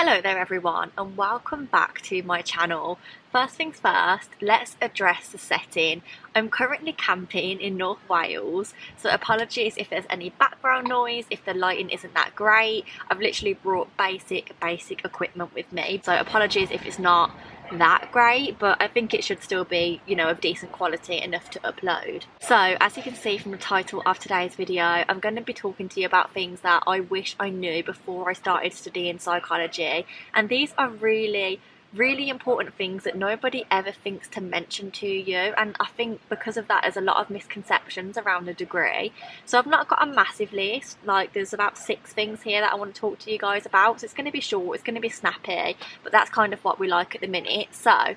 Hello there everyone and welcome back to my channel. First things first, let's address the setting. I'm currently camping in North Wales, so apologies if there's any background noise, if the lighting isn't that great. I've literally brought basic equipment with me, so apologies if it's not that great, but I think it should still be, you know, of decent quality enough to upload. So as you can see from the title of today's video, I'm going to be talking to you about things that I wish I knew before I started studying psychology, and these are really important things that nobody ever thinks to mention to you, and I think because of that there's a lot of misconceptions around the degree. So I've not got a massive list, like there's about 6 things here that I want to talk to you guys about, so it's going to be short, it's going to be snappy, but that's kind of what we like at the minute. So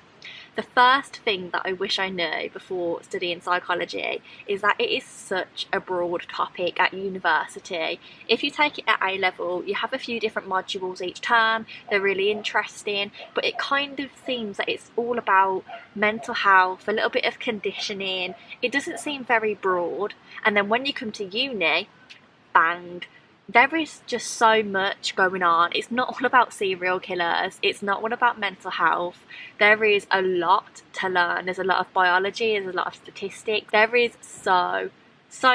the first thing that I wish I knew before studying psychology is that it is such a broad topic at university. If you take it at A level, you have a few different modules each term, they're really interesting, but it kind of seems that it's all about mental health, a little bit of conditioning. It doesn't seem very broad, and then when you come to uni, bang, there is just so much going on. It's not all about serial killers, it's not all about mental health. There is a lot to learn. There's a lot of biology, there's a lot of statistics, there is so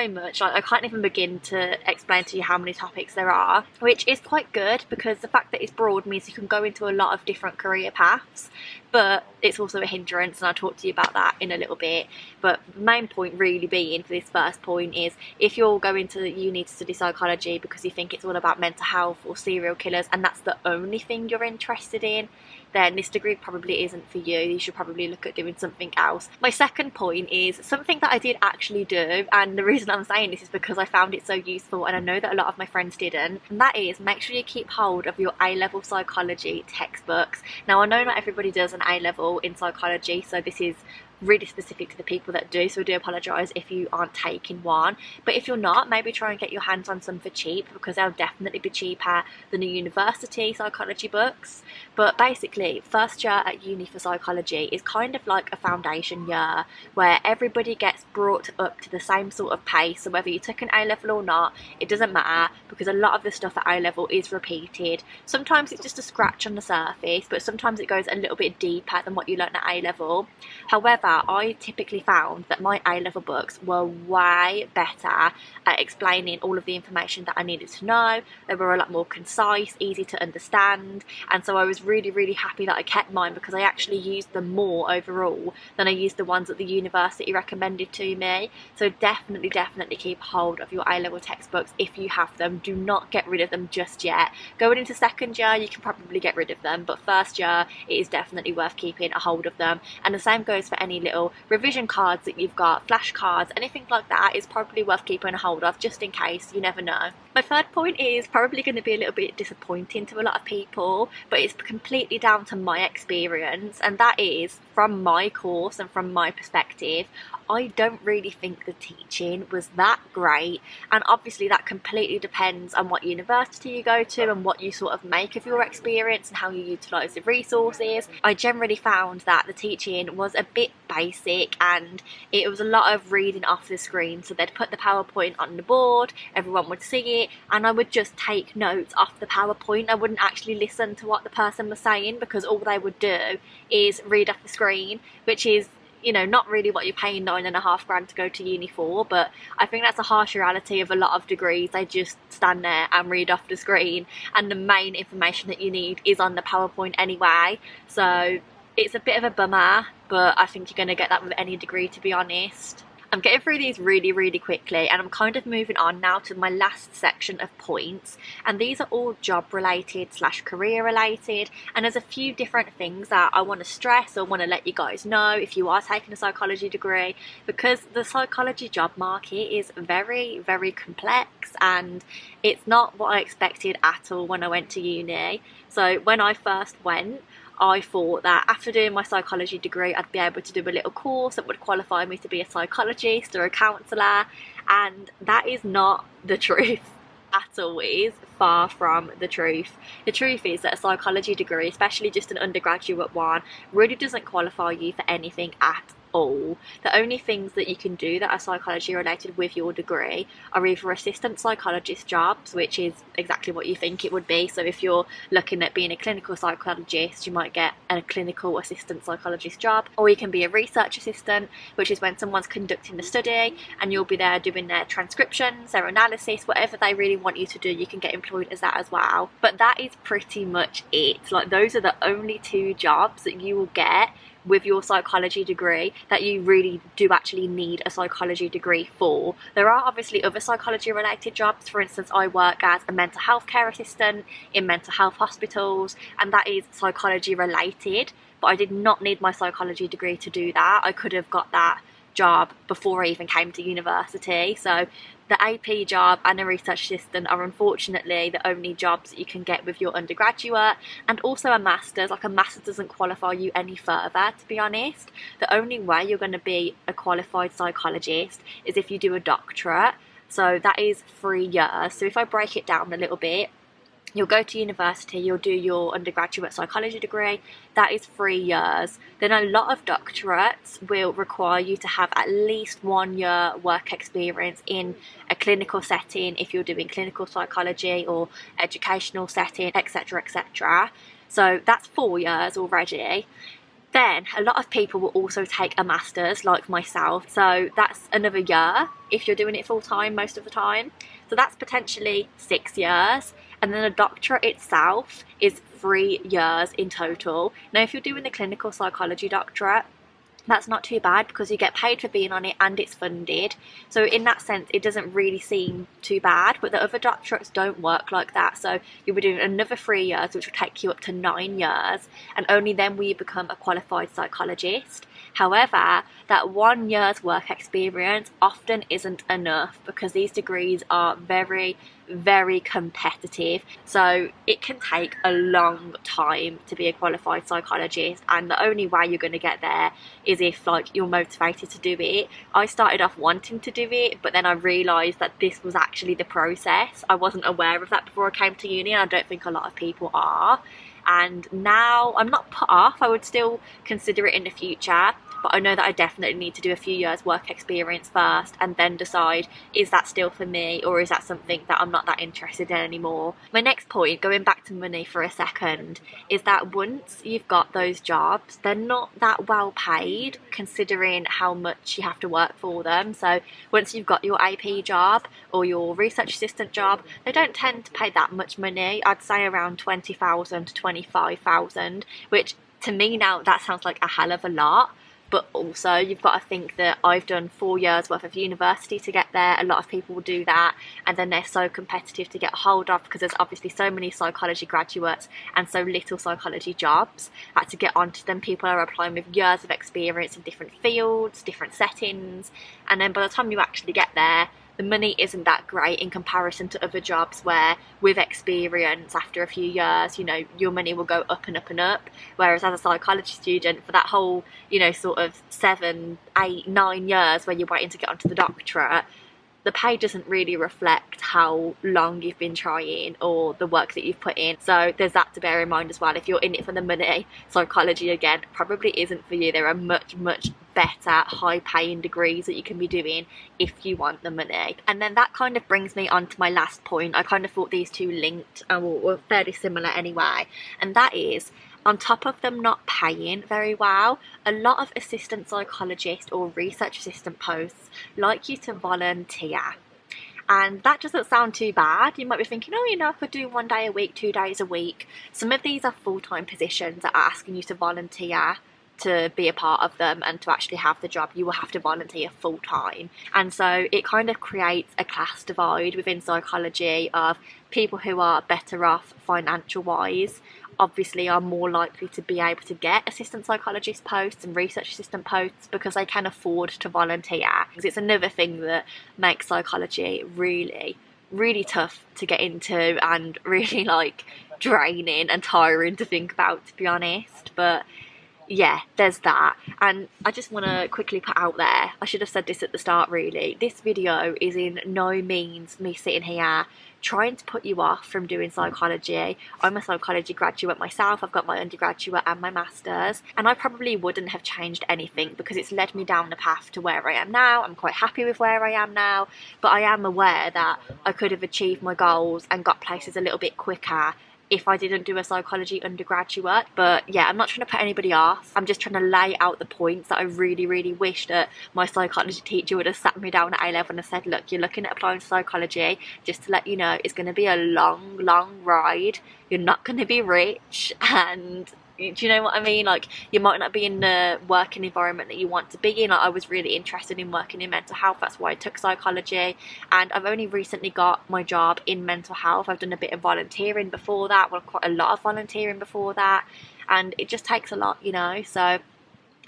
much. Like, I can't even begin to explain to you how many topics there are, which is quite good because the fact that it's broad means you can go into a lot of different career paths, but it's also a hindrance, and I'll talk to you about that in a little bit. But the main point really being for this first point is, if you're going to uni to study psychology because you think it's all about mental health or serial killers and that's the only thing you're interested in, then this degree probably isn't for you. You should probably look at doing something else. My second point is something that I did actually do, and the reason I'm saying this is because I found it so useful and I know that a lot of my friends didn't, and that is make sure you keep hold of your A-level psychology textbooks. Now I know not everybody does an A-level in psychology, so this is really specific to the people that do, so I do apologise if you aren't taking one, but if you're not, maybe try and get your hands on some for cheap, because they'll definitely be cheaper than the university psychology books. But basically, first year at uni for psychology is kind of like a foundation year where everybody gets brought up to the same sort of pace, so whether you took an A-level or not, it doesn't matter, because a lot of the stuff at A-level is repeated. Sometimes it's just a scratch on the surface, but sometimes it goes a little bit deeper than what you learn at A-level. However, I typically found that my A-level books were way better at explaining all of the information that I needed to know. They were a lot more concise, easy to understand, and so I was really happy that I kept mine, because I actually used them more overall than I used the ones that the university recommended to me. So definitely keep hold of your A-level textbooks if you have them. Do not get rid of them just yet. Going into second year you can probably get rid of them, but first year it is definitely worth keeping a hold of them. And the same goes for any little revision cards that you've got, flashcards, anything like that is probably worth keeping a hold of, just in case, you never know. My third point is probably going to be a little bit disappointing to a lot of people, but it's completely down to my experience, and that is, from my course and from my perspective, I don't really think the teaching was that great, and obviously that completely depends on what university you go to and what you sort of make of your experience and how you utilise the resources. I generally found that the teaching was a bit basic and it was a lot of reading off the screen, so they'd put the PowerPoint on the board, everyone would see it, and I would just take notes off the PowerPoint. I wouldn't actually listen to what the person was saying, because all they would do is read off the screen, which is, you know, not really what you're paying £9,500 to go to uni for. But I think that's a harsh reality of a lot of degrees. They just stand there and read off the screen, and the main information that you need is on the PowerPoint anyway, so it's a bit of a bummer, but I think you're going to get that with any degree, to be honest. I'm getting through these really quickly, and I'm kind of moving on now to my last section of points, and these are all job related / career related, and there's a few different things that I want to stress or want to let you guys know if you are taking a psychology degree, because the psychology job market is very complex, and it's not what I expected at all when I went to uni. So when I first went, I thought that after doing my psychology degree I'd be able to do a little course that would qualify me to be a psychologist or a counsellor, and that is not the truth at all. It is far from the truth. The truth is that a psychology degree, especially just an undergraduate one, really doesn't qualify you for anything at all. The only things that you can do that are psychology related with your degree are either assistant psychologist jobs, which is exactly what you think it would be. So if you're looking at being a clinical psychologist, you might get a clinical assistant psychologist job, or you can be a research assistant, which is when someone's conducting the study and you'll be there doing their transcriptions, their analysis, whatever they really want you to do, you can get employed as that as well. But that is pretty much it. Like, those are the only two jobs that you will get with your psychology degree that you really do actually need a psychology degree for. There are obviously other psychology related jobs. For instance, I work as a mental health care assistant in mental health hospitals, and that is psychology related, but I did not need my psychology degree to do that. I could have got that job before I even came to university. So the AP job and a research assistant are unfortunately the only jobs that you can get with your undergraduate, and also a master's. Like, a master's doesn't qualify you any further, to be honest. The only way you're going to be a qualified psychologist is if you do a doctorate. So that is 3 years. So if I break it down a little bit, you'll go to university, you'll do your undergraduate psychology degree, that is 3 years. Then a lot of doctorates will require you to have at least 1 year work experience in a clinical setting if you're doing clinical psychology, or educational setting, etc, etc. So that's 4 years already. Then a lot of people will also take a master's, like myself, so that's another year if you're doing it full time most of the time. So that's potentially 6 years. And then a doctorate itself is 3 years in total. Now, if you're doing the clinical psychology doctorate, that's not too bad because you get paid for being on it and it's funded. So in that sense, it doesn't really seem too bad. But the other doctorates don't work like that. So you'll be doing another 3 years, which will take you up to 9 years. And only then will you become a qualified psychologist. However, that 1 year's work experience often isn't enough because these degrees are very, very competitive. So it can take a long time to be a qualified psychologist, and the only way you're going to get there is if, like, you're motivated to do it. I started off wanting to do it, but then I realised that this was actually the process. I wasn't aware of that before I came to uni, and I don't think a lot of people are. And now I'm not put off. I would still consider it in the future, but I know that I definitely need to do a few years work experience first and then decide, is that still for me, or is that something that I'm not that interested in anymore. My next point, going back to money for a second, is that once you've got those jobs, they're not that well paid considering how much you have to work for them. So once you've got your AP job or your research assistant job, they don't tend to pay that much money. I'd say around 20,000 to 25,000, which to me now that sounds like a hell of a lot. But also you've got to think that I've done 4 years worth of university to get there. A lot of people will do that, and then they're so competitive to get a hold of because there's obviously so many psychology graduates and so little psychology jobs. That to get onto them, people are applying with years of experience in different fields, different settings, and then by the time you actually get there, the money isn't that great in comparison to other jobs where with experience after a few years, you know, your money will go up and up and up. Whereas as a psychology student, for that whole, you know, sort of 7, 8, 9 years where you're waiting to get onto the doctorate, the pay doesn't really reflect how long you've been trying or the work that you've put in. So there's that to bear in mind as well. If you're in it for the money, psychology again probably isn't for you. There are much better high paying degrees that you can be doing if you want the money. And then that kind of brings me on to my last point. I kind of thought these two linked and were fairly similar anyway, and that is, on top of them not paying very well, a lot of assistant psychologist or research assistant posts like you to volunteer. And that doesn't sound too bad. You might be thinking, oh, you know, I could do 1 day a week, 2 days a week. Some of these are full-time positions that are asking you to volunteer to be a part of them, and to actually have the job you will have to volunteer full time. And so it kind of creates a class divide within psychology of people who are better off financial wise obviously are more likely to be able to get assistant psychologist posts and research assistant posts because they can afford to volunteer. It's another thing that makes psychology really tough to get into and really like draining and tiring to think about, to be honest. But yeah, there's that. And I just want to quickly put out there, I should have said this at the start really, this video is in no means me sitting here trying to put you off from doing psychology. I'm a psychology graduate myself. I've got my undergraduate and my master's, and I probably wouldn't have changed anything because it's led me down the path to where I am now. I'm quite happy with where I am now, but I am aware that I could have achieved my goals and got places a little bit quicker if I didn't do a psychology undergraduate. But yeah, I'm not trying to put anybody off. I'm just trying to lay out the points that I really wish that my psychology teacher would have sat me down at A-level and said, look, you're looking at applying to psychology, just to let you know, it's going to be a long ride. You're not going to be rich, and do you know what I mean? Like, you might not be in the working environment that you want to be in. Like, I was really interested in working in mental health. That's why I took psychology. And I've only recently got my job in mental health. I've done a bit of volunteering before that. Well, quite a lot of volunteering before that. And it just takes a lot, you know. So,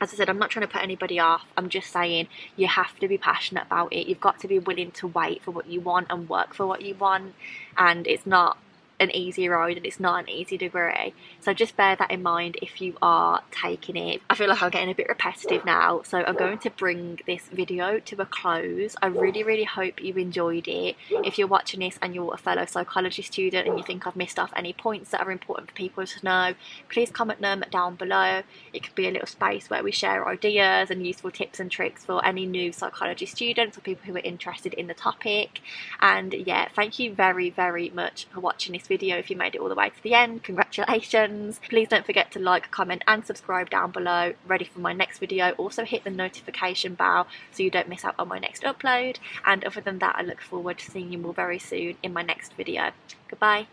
as I said, I'm not trying to put anybody off. I'm just saying you have to be passionate about it. You've got to be willing to wait for what you want and work for what you want. And it's not an easy ride, and it's not an easy degree, so just bear that in mind if you are taking it. I feel like I'm getting a bit repetitive now, so I'm going to bring this video to a close. I really hope you enjoyed it. If you're watching this and you're a fellow psychology student and you think I've missed off any points that are important for people to know, please comment them down below. It could be a little space where we share ideas and useful tips and tricks for any new psychology students or people who are interested in the topic. And yeah, thank you very much for watching this video. If you made it all the way to the end, congratulations. Please don't forget to like, comment and subscribe down below, ready for my next video. Also hit the notification bell so you don't miss out on my next upload. And other than that, I look forward to seeing you all very soon in my next video. Goodbye.